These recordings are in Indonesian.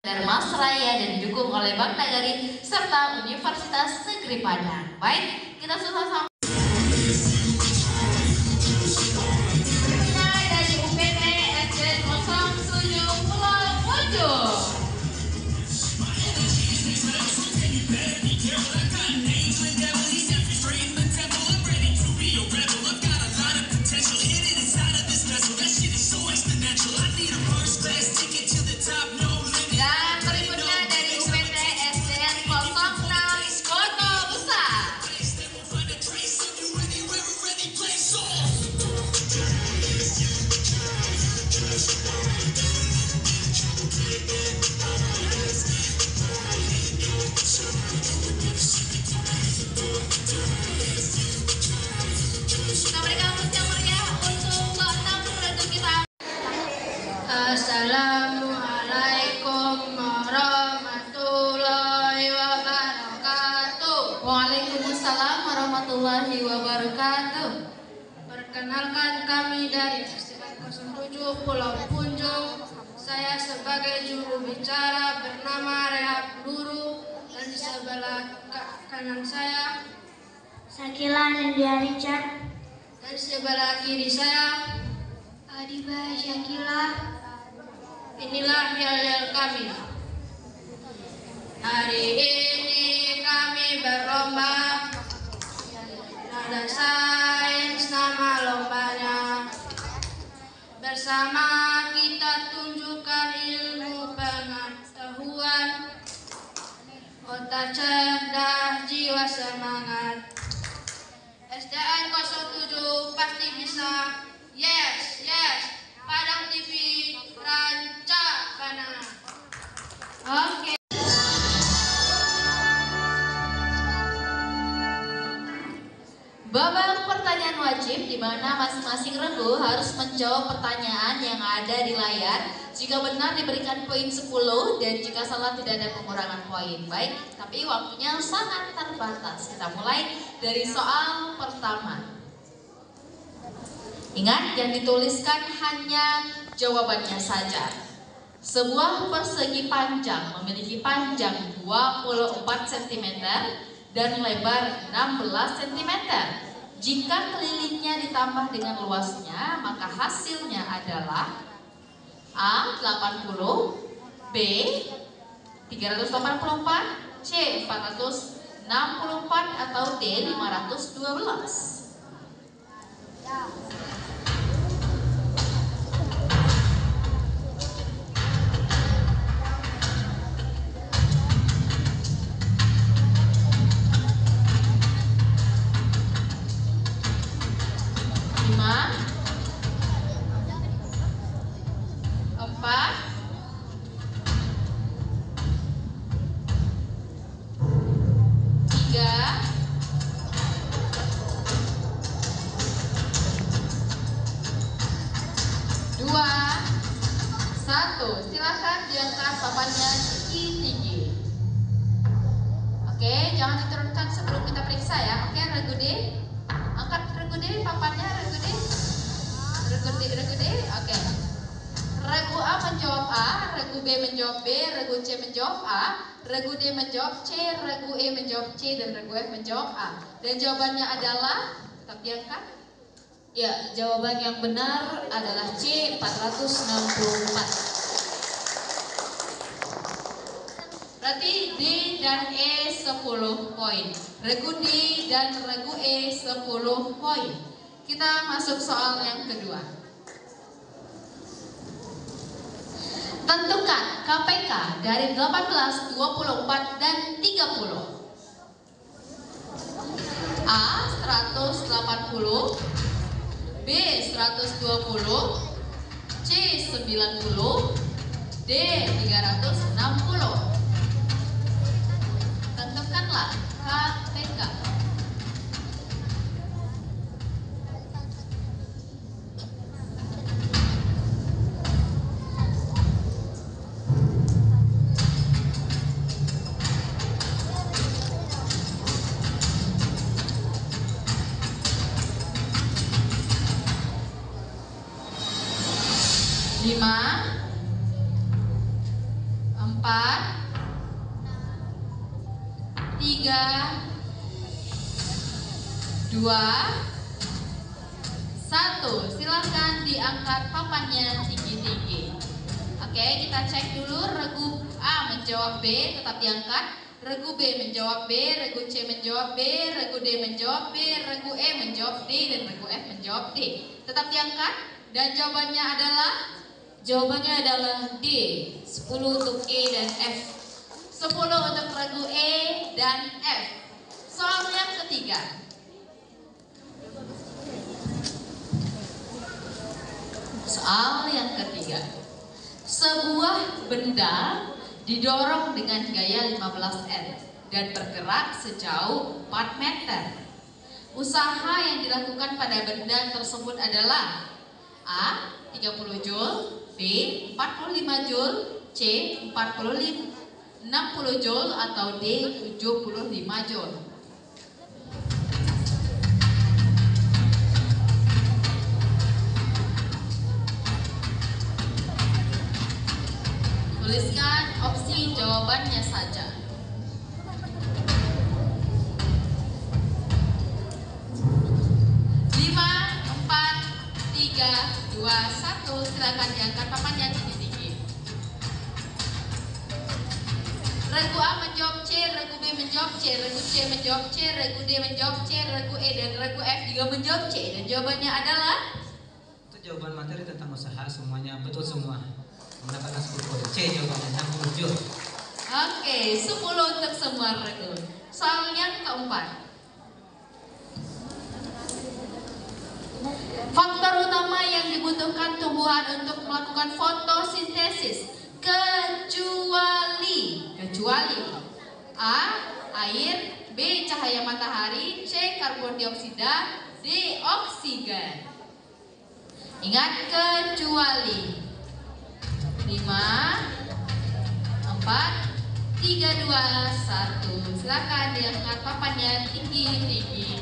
Darmasraya dan didukung oleh Bank Nagari serta Universitas Negeri Padang. Baik, kita sudah sampai dari UPT SD 07 Pulau Mojo. Assalamualaikum warahmatullahi wabarakatuh. Waalaikumsalam warahmatullahi wabarakatuh. Perkenalkan, kami dari SDN 07 Pulau Punjung. Saya sebagai juru bicara bernama Rehab Luru, dan di sebelah kanan saya Sakila Nindya Richard. dan di sebelah kiri saya Adiba Syakila. Inilah yel-yel kami. Hari ini kami berlomba nada sains, nama lombanya. Bersama kita tunjukkan ilmu pengetahuan, otak cerdas, jiwa semangat. SDN 07 pasti bisa. Yes, yes. Padang TV Rancakana. Oke. Babak pertanyaan wajib di mana masing-masing regu harus menjawab pertanyaan yang ada di layar. Jika benar diberikan poin 10 dan jika salah tidak ada pengurangan poin. Baik, tapi waktunya sangat terbatas. Kita mulai dari soal pertama. Ingat, yang dituliskan hanya jawabannya saja. Sebuah persegi panjang memiliki panjang 24 cm dan lebar 16 cm. Jika kelilingnya ditambah dengan luasnya, maka hasilnya adalah A. 80, B. 384, C. 464, atau D. 512. Silakan diangkat papannya tinggi. Oke, jangan diturunkan sebelum kita periksa ya. Oke, regu D, angkat regu D, papannya regu D. Regu D, oke. Regu A menjawab A, regu B menjawab B, regu C menjawab A, regu D menjawab C, regu E menjawab C, dan regu F menjawab A. Dan jawabannya adalah, tetap diangkat. Ya, jawaban yang benar adalah C, 464. Berarti D dan E 10 poin. Regu D dan regu E 10 poin. Kita masuk soal yang kedua. Tentukan KPK dari 18, 24, dan 30. A. 180, B. 120, C. 90, D. 360. Tentukanlah KPK. 3, 2, 1. Silakan diangkat papannya tinggi-tinggi. Oke, kita cek dulu. Regu A menjawab B, tetap diangkat. Regu B menjawab B, regu C menjawab B, regu D menjawab B, regu E menjawab D, dan regu F menjawab D. Tetap diangkat. Dan jawabannya adalah? Jawabannya adalah D. 10 untuk E dan F. 10 untuk regu E dan F. Soal yang ketiga. Soal yang ketiga. Sebuah benda didorong dengan gaya 15 N dan bergerak sejauh 4 meter. Usaha yang dilakukan pada benda tersebut adalah A. 30 Joule, B. 45 Joule, C. 60 Joule, atau D. 75 Joule. Tuliskan opsi jawabannya saja. 5, 4, 3, 2, 1. Silakan diangkat papannya tinggi-tinggi. Regu A menjawab C, regu B menjawab C, regu C menjawab C, regu D menjawab C, regu E dan regu F juga menjawab C. Dan jawabannya adalah? Itu jawaban materi tentang usaha, semuanya betul semua. Mendapatkan 10 poin. C jawabannya 60 Joule. Oke, 10 untuk semua regu. Soal yang keempat. Faktor utama yang dibutuhkan tumbuhan untuk melakukan fotosintesis kecuali A. Air, B. Cahaya matahari, C. Karbon dioksida, D. Oksigen. Ingat, kecuali. 5, 4, 3, 2, 1. Silakan diangkat papannya tinggi-tinggi.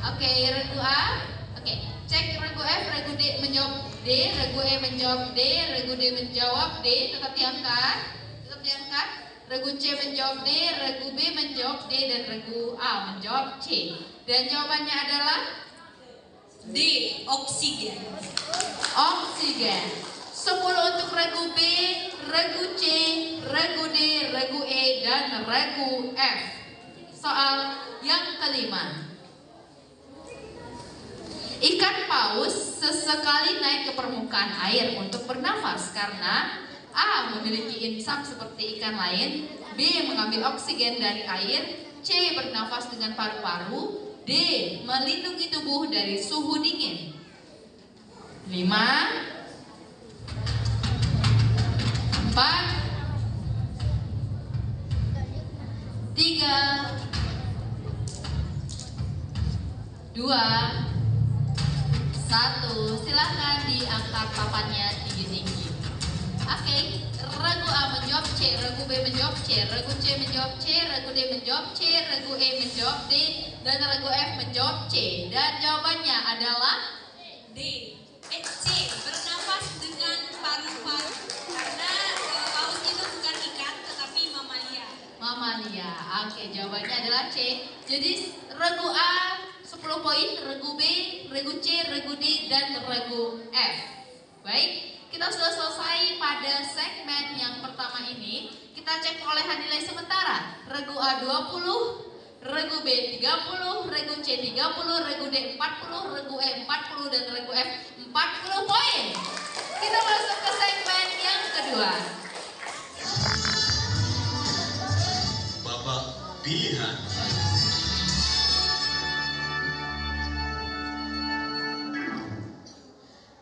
Oke, regu A. Oke, cek regu F, regu D menjawab D, regu E menjawab D, regu D menjawab D, tetap diangkat. Tetap diangkat. Regu C menjawab D, regu B menjawab D, dan regu A menjawab C. Dan jawabannya adalah D. Oksigen. oksigen. 10 untuk regu B, regu C, regu D, regu E, dan regu F. Soal yang kelima. Ikan paus sesekali naik ke permukaan air untuk bernafas karena A. memiliki insang seperti ikan lain, B. mengambil oksigen dari air, C. bernafas dengan paru-paru, D. melindungi tubuh dari suhu dingin. 5, 4, 3, 2, 1. Silakan diangkat papannya tinggi-tinggi. Oke, regu A menjawab C, regu B menjawab C, regu C menjawab C, regu D menjawab C, regu E menjawab D, dan regu F menjawab C. Dan jawabannya adalah D. C. Bernafas dengan paru-paru. Karena paus itu bukan ikan tetapi mamalia. mamalia. Oke, jawabannya adalah C. Jadi regu A 10 poin, regu B, regu C, regu D, dan regu F. Baik, kita sudah selesai pada segmen yang pertama ini. Kita cek perolehan nilai sementara. Regu A 20, regu B 30, regu C 30, regu D 40, regu E 40, dan regu F 40 poin. Kita masuk ke segmen yang kedua. Babak pilihan.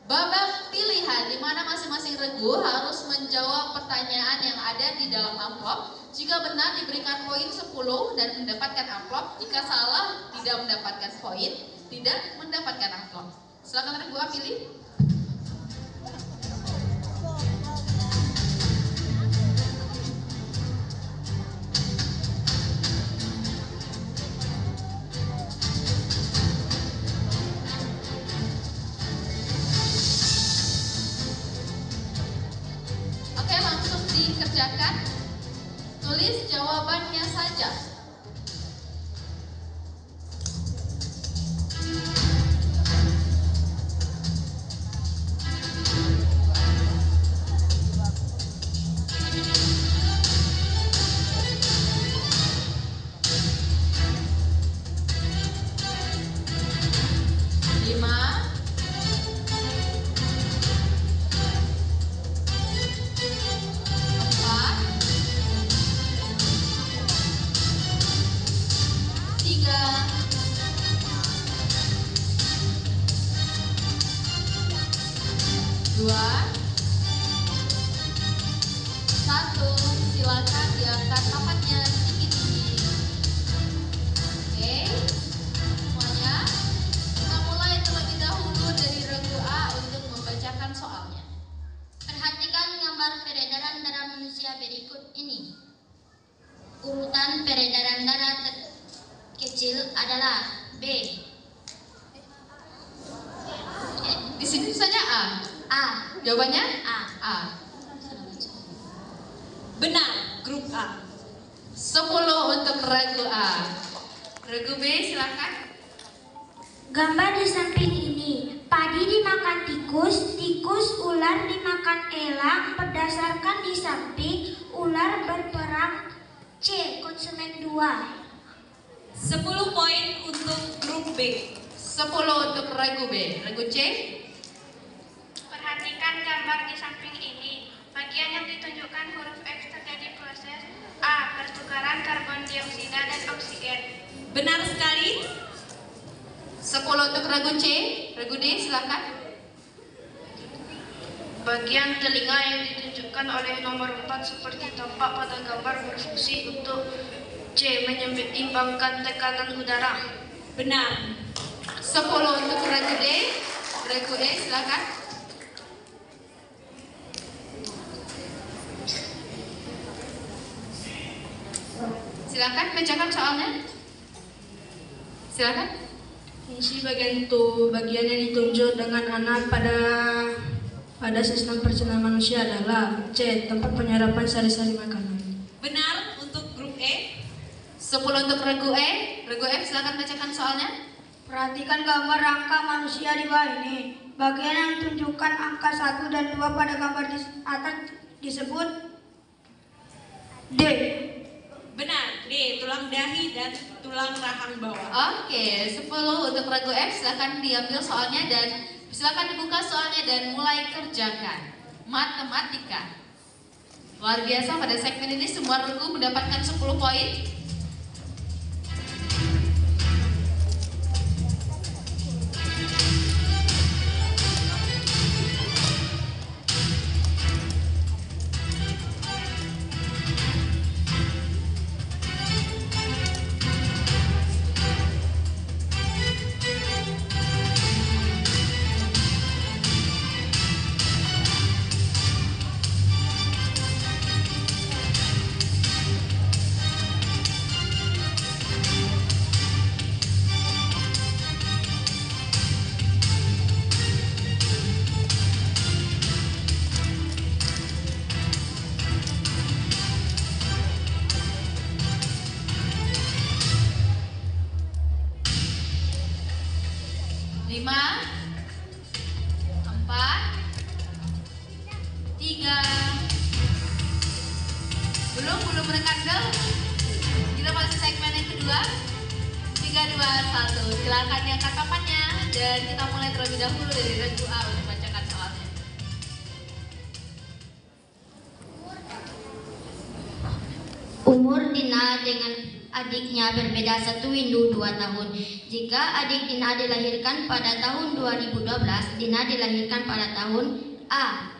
Babak pilihan di mana masing-masing regu harus menjawab pertanyaan yang ada di dalam amplop. Jika benar diberikan poin 10 dan mendapatkan amplop. Jika salah tidak mendapatkan poin, tidak mendapatkan amplop. Silakan regu A pilih. Oke, langsung dikerjakan. Tulis jawabannya saja. Silakan diangkat papannya tinggi-tinggi. Oke, semuanya. Kita mulai terlebih dahulu dari regu A untuk membacakan soalnya. Perhatikan gambar peredaran darah manusia berikut ini. Urutan peredaran darah terkecil adalah B. Di sini saja A. A. Jawabannya A. A. Benar, grup A. 10 untuk regu A. Regu B silakan. Gambar di samping ini, padi dimakan tikus, tikus ular dimakan elang. Berdasarkan di samping, ular berperang. C. Konsumen 2. 10 poin untuk grup B. 10 untuk regu B. Regu C. Perhatikan gambar di samping ini. Bagian yang ditunjukkan huruf X terjadi proses A. Pertukaran karbon dioksida dan oksigen. Benar sekali. 10 untuk regu C. Regu D silakan. Bagian telinga yang ditunjukkan oleh nomor 4 seperti tampak pada gambar berfungsi untuk C. Menyeimbangkan tekanan udara. Benar. 10 untuk regu D. Regu D silakan. Silakan bacakan soalnya. Silakan. Fungsi bagian yang ditunjuk dengan anak pada sistem pencernaan manusia adalah C. Tempat penyerapan sari-sari makanan. Benar untuk grup E. 10 untuk regu E. Regu F silakan bacakan soalnya. Perhatikan gambar rangka manusia di bawah ini. Bagian yang tunjukkan angka 1 dan 2 pada gambar di atas disebut D. Benar, D. Tulang dahi dan tulang rahang bawah. Oke, 10 untuk regu F. Silakan diambil soalnya dan silakan dibuka soalnya dan mulai kerjakan. Matematika. Luar biasa, pada segmen ini semua regu mendapatkan 10 poin. Belum rekandel. Kita masih segmen yang kedua. 3, 2, 1. Silakan diangkat papannya dan kita mulai terlebih dahulu dari regu A untuk bacakan soalnya. Umur Dina dengan adiknya berbeda 1 windu 2 tahun. Jika adik Dina dilahirkan pada tahun 2012, Dina dilahirkan pada tahun A.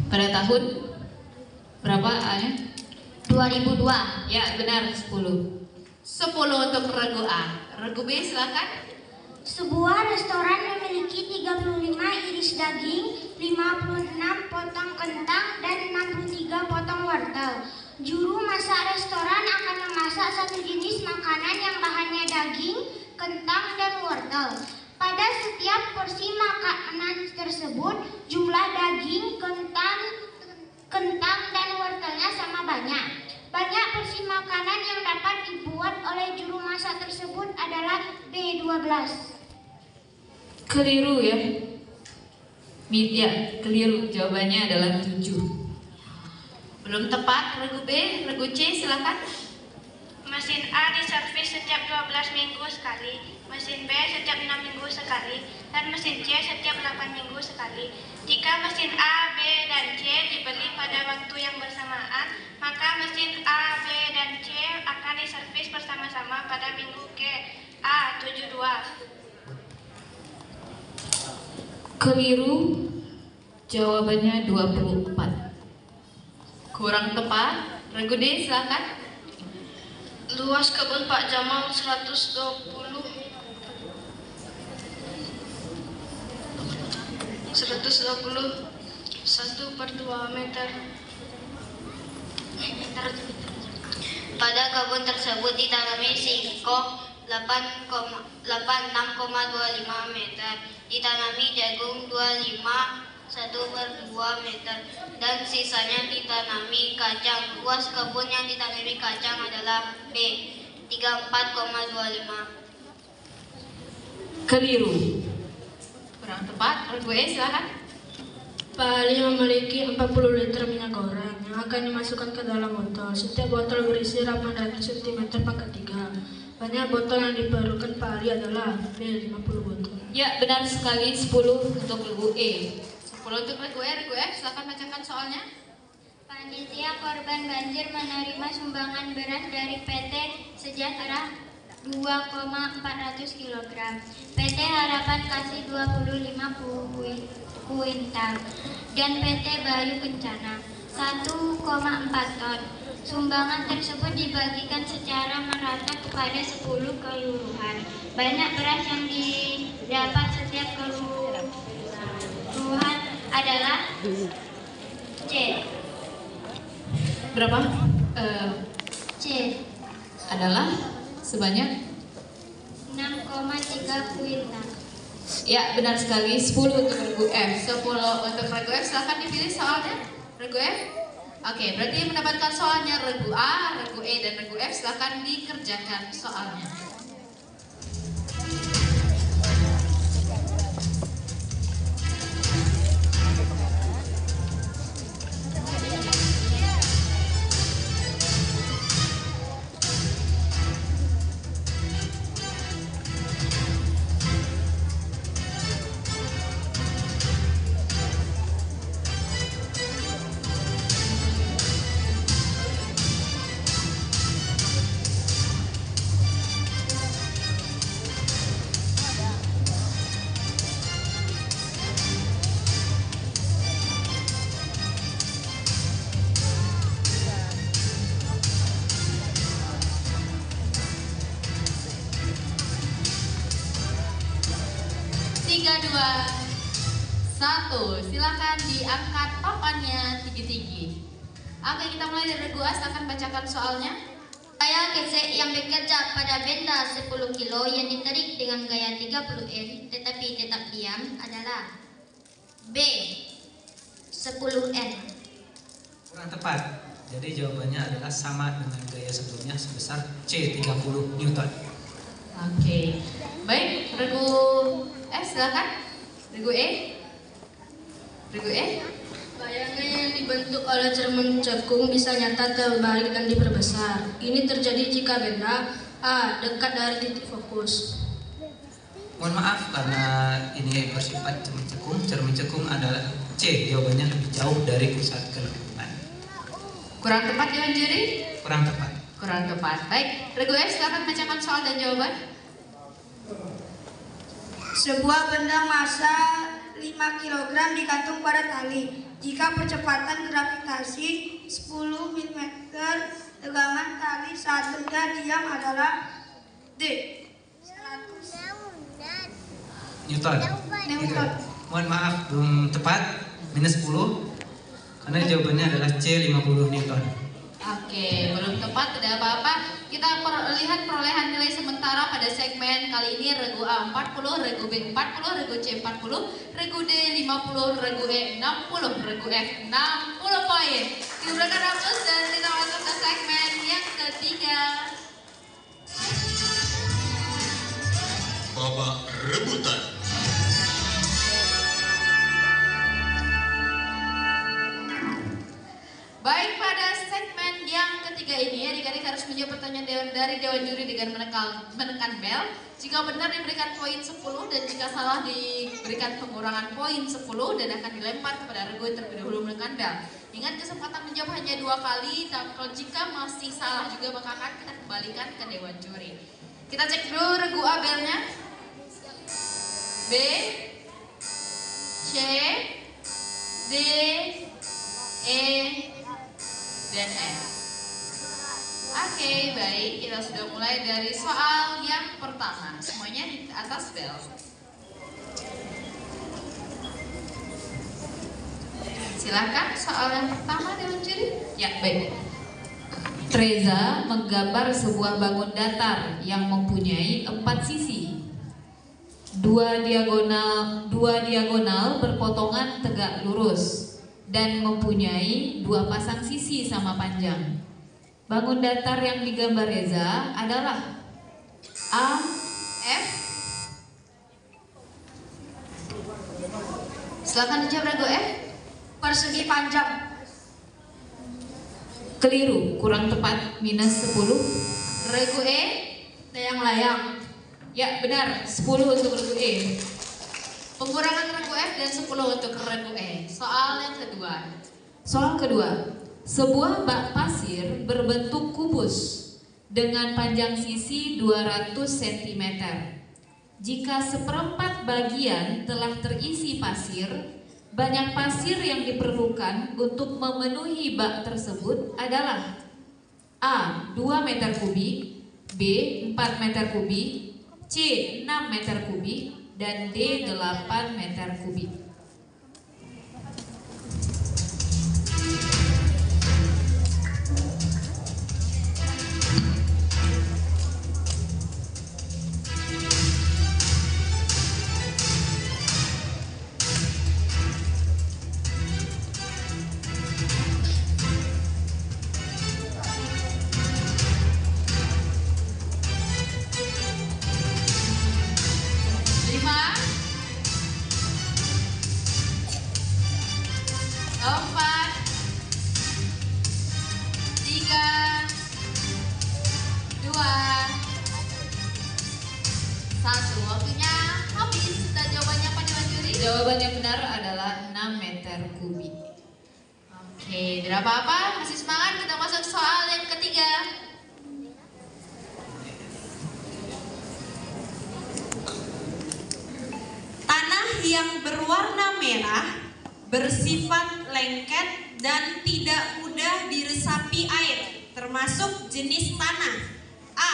Pada tahun berapa A-nya? 2002. Ya, benar, 10. 10 untuk regu A. Regu B silakan. Sebuah restoran memiliki 35 iris daging, 56 potong kentang, dan 63 potong wortel. Juru masak restoran akan memasak satu jenis makanan yang bahannya daging, kentang, dan wortel. Pada setiap porsi makanan tersebut, jumlah daging, kentang, dan wortelnya sama berat B12. Keliru ya. Ya, keliru. Jawabannya adalah 7. Belum tepat. Regu B, regu C silakan. Mesin A diservis setiap 12 minggu sekali, mesin B setiap 6 minggu sekali, dan mesin C setiap 8 minggu sekali. Jika mesin A, B, dan C dibeli pada waktu yang bersamaan, maka mesin A, B, dan C akan diservis bersama-sama pada minggu ke-A72. Keliru. Jawabannya 24. Kurang tepat. Regu D silakan. Luas kebun Pak Jamal 120 1/2 meter. Pada kebun tersebut ditanami singkong 6,25 meter, ditanami jagung 1/2 meter, dan sisanya ditanami kacang. Luas kebun yang ditanami kacang adalah B, 34,25. Keliru. Kurang tepat. Regu E silakan. Pak Ali memiliki 40 liter minyak goreng yang akan dimasukkan ke dalam botol. Setiap botol berisi 800 cm pangkat 3. Banyak botol yang diperlukan Pak Ali adalah B, 50 botol. Ya, benar sekali. 10 untuk regu E. 10 untuk regu E. Regu F silakan bacakan soalnya. Panitia korban banjir menerima sumbangan beras dari PT Sejahtera 2,400 kg. PT Harapan Kasih 25 kuintal dan PT Bayu Kencana 1,4 ton. Sumbangan tersebut dibagikan secara merata kepada 10 kelurahan. Banyak beras yang didapat setiap kelurahan adalah C. Berapa? C. Adalah sebanyak 6,3 kuintal. ya, benar sekali. 10 untuk regu F. 10 untuk regu F. Silahkan dipilih soalnya. Regu F. Oke, berarti yang mendapatkan soalnya regu A, regu E, dan regu F. Silahkan dikerjakan soalnya. Silakan diangkat papannya tinggi-tinggi. Oke, kita mulai dari regu A. Silakan bacakan soalnya. Saya gesek yang bekerja pada benda 10 kilo yang ditarik dengan gaya 30 N tetapi tetap diam adalah B, 10 N. Kurang tepat. Jadi jawabannya adalah sama dengan gaya sebelumnya sebesar C, 30 Newton. Oke. Baik, regu F silakan. Regu E. Regu E. Bayangan yang dibentuk oleh cermin cekung bisa nyata terbalik dan diperbesar. Ini terjadi jika benda A dekat dari titik fokus. Mohon maaf karena ini bersifat cermin cekung adalah C, jawabannya lebih jauh dari pusat kelengkungan. Kurang tepat Dewan Juri? Kurang tepat. Kurang tepat. Baik, regu F silakan bacakan soal dan jawaban. Sebuah benda massa 5 kg digantung pada tali. Jika percepatan gravitasi 10 mm, tegangan tali saat benda diam adalah D, 100 Newton. Newton. Mohon maaf, belum tepat. Minus 10. Karena jawabannya adalah C, 50 Newton. Oke, belum tepat, tidak apa-apa. Kita lihat perolehan nilai sementara pada segmen kali ini. Regu A 40, regu B 40, regu C 40, regu D 50, regu E 60, regu F 60 poin. Kita berikan aplaus dan kita masuk ke segmen yang ketiga. babak rebutan. Baik, pada segmen yang ketiga ini adik-adik harus menjawab pertanyaan dari Dewan Juri dengan menekan bel. Jika benar diberikan poin 10 dan jika salah diberikan pengurangan poin 10 dan akan dilempar kepada regu yang terlebih dahulu menekan bel. Ingat, kesempatan menjawab hanya 2 kali, dan kalau jika masih salah juga maka akan kita kembalikan ke Dewan Juri. Kita cek dulu regu A belnya. B, C, D, E, dan F. Oke, baik, kita sudah mulai dari soal yang pertama. Semuanya di atas bel. Silakan soal yang pertama Dewan Juri. Ya, baik. Treza menggambar sebuah bangun datar yang mempunyai 4 sisi. Dua diagonal berpotongan tegak lurus dan mempunyai 2 pasang sisi sama panjang. Bangun datar yang digambar Reza adalah A, F. Silakan dijawab regu F. Persegi panjang. Keliru, kurang tepat, minus 10. Regu E, Layang-layang. ya benar, 10 untuk regu E. Pengurangan regu F dan 10 untuk regu E. Soal yang kedua. Soal kedua, sebuah bak pasir berbentuk kubus dengan panjang sisi 200 cm. Jika seperempat bagian telah terisi pasir, banyak pasir yang diperlukan untuk memenuhi bak tersebut adalah A. 2 meter kubik, B. 4 meter kubik, C. 6 meter kubik, dan D. 8 meter kubik. Jawaban yang benar adalah 6 meter kubik. Oke, tidak apa-apa, masih semangat, kita masuk soal yang ketiga. Tanah yang berwarna merah, bersifat lengket dan tidak mudah diresapi air, termasuk jenis tanah. A.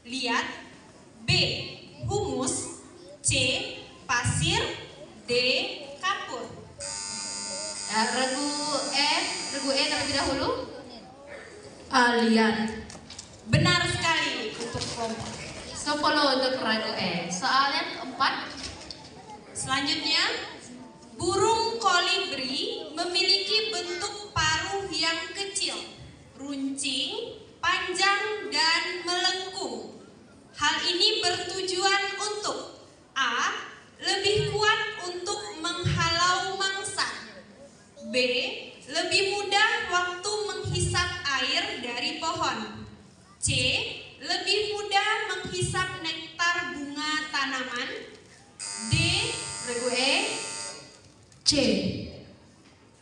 Liat, B. Humus, C. Pasir, D. Kapur. Regu E terlebih dahulu. Liat. Benar sekali untuk kelompok. 10 untuk regu E. Soal yang keempat. Selanjutnya, burung kolibri memiliki bentuk paruh yang kecil, runcing, panjang, dan melengkung. Hal ini bertujuan untuk A. Lebih kuat untuk menghalau mangsa, B. Lebih mudah waktu menghisap air dari pohon, C. Lebih mudah menghisap nektar bunga tanaman, D. Regu E. C.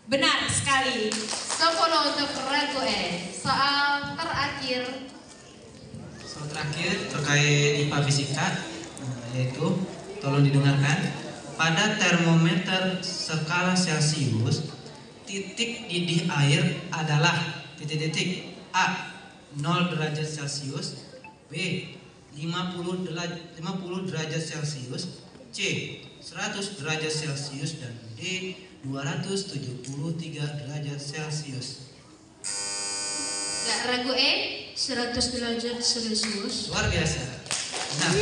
Benar sekali. 10 untuk regu E. Soal terakhir. Soal terakhir terkait IPA fisika, yaitu tolong didengarkan. Pada termometer skala Celcius, titik didih air adalah titik-titik A. 0 derajat Celcius, B. 50 derajat Celcius, C. 100 derajat Celcius, dan D. 273 derajat Celcius. Regu E. 100 derajat Celcius. Luar biasa. Nah,